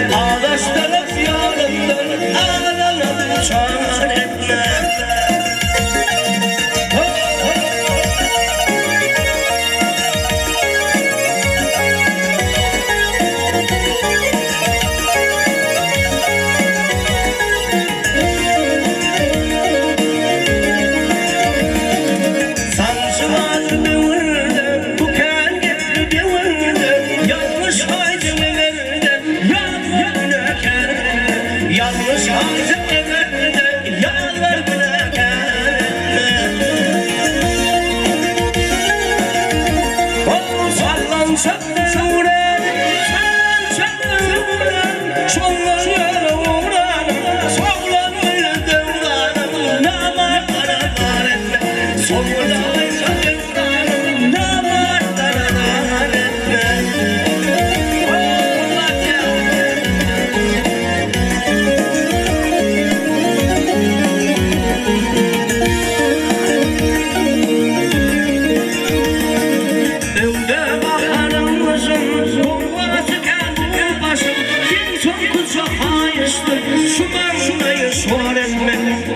Ağlaştırıp yanımdan ağlanıp uçan etme. Yanlış harcı everde yalvar bırakar o sallansa uğrar, sallansa uğrar, sollanır uğrar, sollanır devran, namar karar etme, sollanırsa devran, namar karar etme.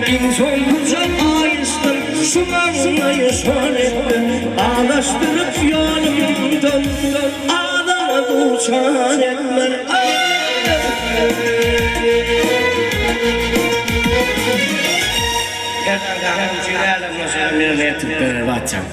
İnsan kucak ayıstın, şu mağzunayı şöhrettin. Ağlaştırıp yanımdan, ağlamadı uçan etmen. Yerden kahvem ciğerle mesela bir yatıp böyle batacağım.